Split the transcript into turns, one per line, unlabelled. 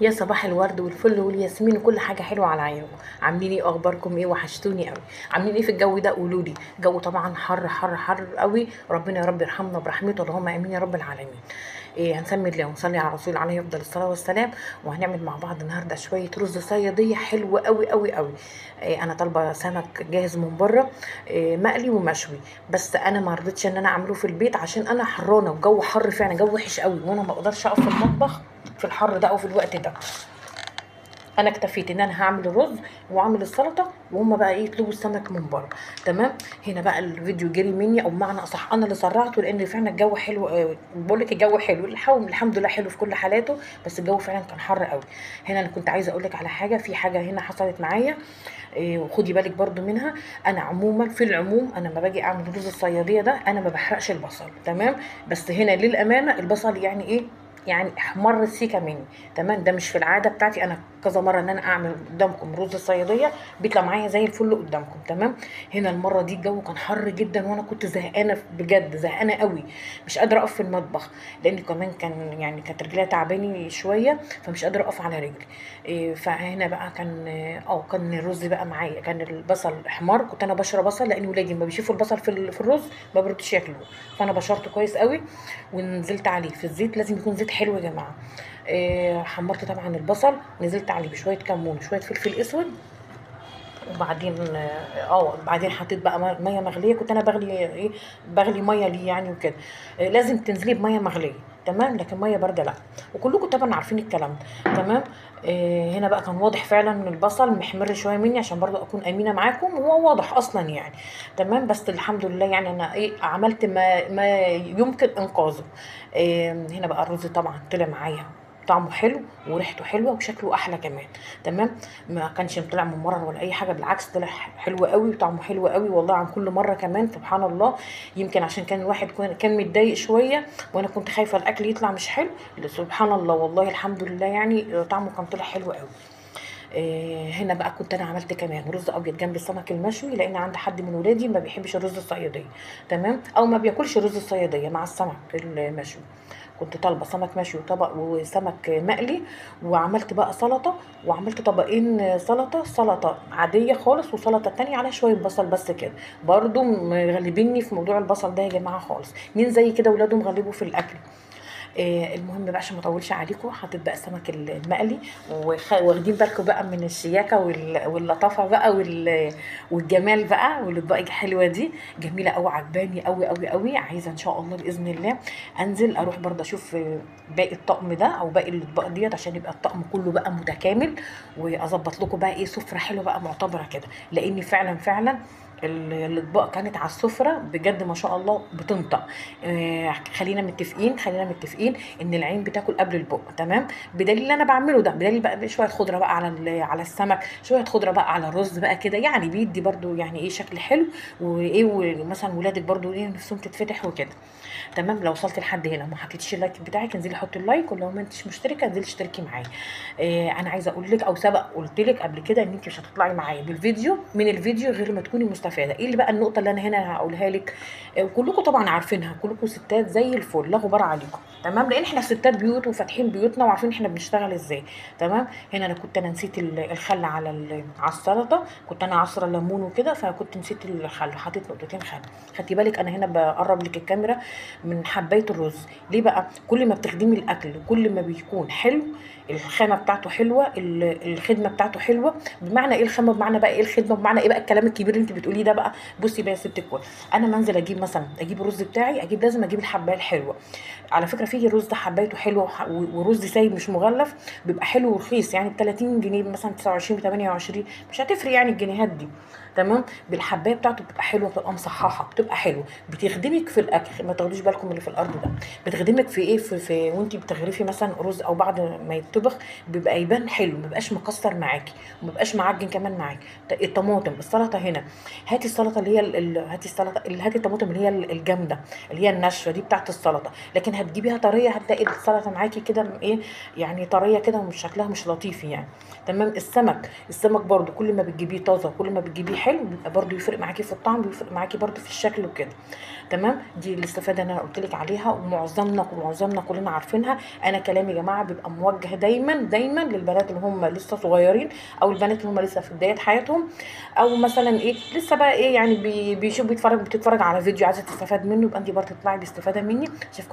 يا صباح الورد والفل والياسمين وكل حاجه حلوه على عينكم. عاملين ايه؟ اخباركم ايه؟ وحشتوني قوي. عاملين ايه في الجو ده؟ قولوا لي. جو طبعا حر حر حر قوي. ربنا يا رب يرحمنا برحمته، اللهم امين يا رب العالمين. إيه، هنسمي الله ونصلي على الرسول عليه افضل الصلاه والسلام. وهنعمل مع بعض النهارده شويه رز صياديه حلوه قوي قوي قوي. إيه، انا طالبه سمك جاهز من بره. إيه، مقلي ومشوي. بس انا ما رضيتش ان انا اعمله في البيت عشان انا حرانه وجو حر فعلا، جو وحش قوي، وانا ما اقدرش اقف في المطبخ في الحر ده او في الوقت ده. انا اكتفيت ان انا هعمل الرز واعمل السلطه، وهم بقى ايه يطلبوا السمك من بره. تمام. هنا بقى الفيديو جري مني، او بمعنى اصح انا اللي سرعته، لان فعلا الجو حلو. بقول لك الجو حلو، الحمد لله حلو في كل حالاته. بس الجو فعلا كان حر قوي. هنا انا كنت عايزه اقول لك على حاجه، في حاجه هنا حصلت معايا. وخدي بالك برضو منها. انا عموما في العموم انا لما باجي اعمل رز الصياديه ده انا ما بحرقش البصل. تمام. بس هنا للامانه البصل يعني ايه، يعني احمر السيكه مني. تمام. ده مش في العاده بتاعتي انا، كذا مره ان انا اعمل قدامكم رز الصياديه بيطلع معايا زي الفل قدامكم. تمام. هنا المره دي الجو كان حر جدا، وانا كنت زهقانه بجد، زهقانه قوي. مش قادره اقف في المطبخ، لان كمان كان يعني كانت رجليها تعباني شويه، فمش قادره اقف على رجلي. فهنا بقى كان كان الرز بقى معايا، كان البصل احمر، كنت انا بشره بصل لان ولادي لما بيشوفوا البصل في الرز ما بيردوش ياكلوه. فانا بشرته كويس قوي، ونزلت عليه في الزيت. لازم يكون زيت حلو يا جماعه. حمرت طبعا البصل، نزلت عليه بشويه كمون وشويه فلفل اسود. وبعدين بعدين حطيت بقى ميه مغليه، كنت انا بغلي ايه، بغلي ميه ليه يعني وكده. لازم تنزلي بميه مغليه. تمام. لكن ميه بارده لا. وكلكم طبعا عارفين الكلام ده. تمام. هنا بقى كان واضح فعلا ان البصل محمر شويه مني، عشان برضو اكون امينه معاكم، وهو واضح اصلا يعني. تمام. بس الحمد لله يعني انا ايه عملت ما يمكن انقاذه. هنا بقى الرز طبعا طلع معايا طعمه حلو وريحته حلوه وشكله احلى كمان. تمام. ما كانش طلع ممرر ولا اي حاجه، بالعكس طلع حلو قوي وطعمه حلو قوي والله عن كل مره كمان، سبحان الله. يمكن عشان كان الواحد كان متضايق شويه، وانا كنت خايفه الاكل يطلع مش حلو. سبحان الله والله الحمد لله يعني طعمه كان طلع حلو قوي. هنا بقى كنت انا عملت كمان رز ابيض جنب السمك المشوي، لان عند حد من ولادي ما بيحبش الرز الصياديه. تمام. او ما بياكلش الرز الصياديه مع السمك المشوي. كنت طالبه سمك مشوي وطبق وسمك مقلي. وعملت بقى سلطه، وعملت طبقين سلطه عاديه خالص، وسلطه تانية عليها شويه بصل بس كده. برضو مغلبيني في موضوع البصل ده يا جماعه خالص، مين زي كده ولاده مغلبوا في الاكل. المهم بقى عشان ما اطولش عليكم، حطيت بقى السمك المقلي. واخدين بالكم بقى من الشياكه واللطافه بقى والجمال بقى، والاطباق الحلوه دي جميله قوي، عجباني قوي قوي قوي. عايزه ان شاء الله باذن الله انزل اروح برضه اشوف باقي الطقم ده او باقي الاطباق ديت، عشان يبقى الطقم كله بقى متكامل. واظبط لكم بقى ايه سفره حلوه بقى معتبره كده، لاني فعلا فعلا الاطباق كانت على السفره بجد ما شاء الله بتنطق. خلينا متفقين ان العين بتاكل قبل البق. تمام. بدليل اللي انا بعمله ده، بدليل بقى شويه خضره بقى على السمك، شويه خضره بقى على الرز بقى كده، يعني بيدي برضو يعني ايه شكل حلو. وايه ومثلا ولادك برضو ايه نفسهم تتفتح وكده. تمام. لو وصلت لحد هنا وما حطيتيش اللايك بتاعك انزلي حطي اللايك، ولو ما انتش مشتركه انزلي اشتركي معايا. انا عايزه اقول لك، او سبق قلت لك قبل كده، ان انت مش هتطلعي معايا بالفيديو من الفيديو غير ما تكوني مستفاده. ايه اللي بقى النقطه اللي انا هنا هقولها لك؟ كلكم طبعا عارفينها، كلكم ستات زي الفل لا غبار عليكم. تمام. لان احنا ستات بيوت وفاتحين بيوتنا وعارفين احنا بنشتغل ازاي. تمام. هنا انا كنت نسيت الخل على السلطه، كنت انا عصره ليمون وكده، فكنت نسيت الخل، حطيت نقطتين خل. خدتي بالك انا هنا بقرب لك الكاميرا من حبايه الرز. ليه بقى؟ كل ما بتخدمي الاكل كل ما بيكون حلو. الخامه بتاعته حلوه، الخدمه بتاعته حلوه. بمعنى ايه الخامه؟ بمعنى بقى ايه الخدمه؟ بمعنى ايه بقى الكلام الكبير اللي انت بتقوليه ده بقى؟ بصي بقى يا ست الكل، انا منزل اجيب مثلا اجيب الرز بتاعي، لازم اجيب الحبايه الحلوه. على فكره في رز حبايته حلوه ورز سايب مش مغلف، بيبقى حلو ورخيص، يعني ب 30 جنيه مثلا 29 ب 28، مش هتفرق يعني الجنيهات دي. تمام. بالحبايه بتاعته بتبقى حلوه، بتبقى مصححه، بتبقى حلوه، بتخدمك في الاكل. ما تاخدوش بالكم من اللي في الارض ده. بتخدمك في ايه؟ وانت بتغرفي مثلا رز او بعد ما يتطبخ، بيبقى يبان حلو، ما بيبقاش مكسر معاكي، وما بيبقاش معجن كمان معاكي. الطماطم السلطه هنا، هاتي السلطه اللي هي هاتي السلطه اللي هاتي الطماطم اللي هي الجامده، اللي هي الناشفه دي بتاعت السلطه. لكن هتجيبيها طريه هتلاقي السلطه معاكي كده ايه، يعني طريه كده ومش شكلها مش لطيف يعني. تمام. السمك برضو كل ما بتجيبيه طازه كل ما بتجيبيه حلو، بيبقى برضو يفرق معاكي في الطعم، بيفرق معاكي برضو في الشكل وكده. تمام. دي الاستفاده اللي انا قلت لك عليها، ومعظمنا كلنا عارفينها. انا كلامي يا جماعه بيبقى موجه دايما دايما للبنات اللي هم لسه صغيرين، او البنات اللي هم لسه في بدايه حياتهم، او مثلا ايه لسه بقى ايه يعني بيشوف بتتفرج على فيديو عايزه تستفاد منه، يبقى انت برضه تطلعي باستفاده مني. اشوفكم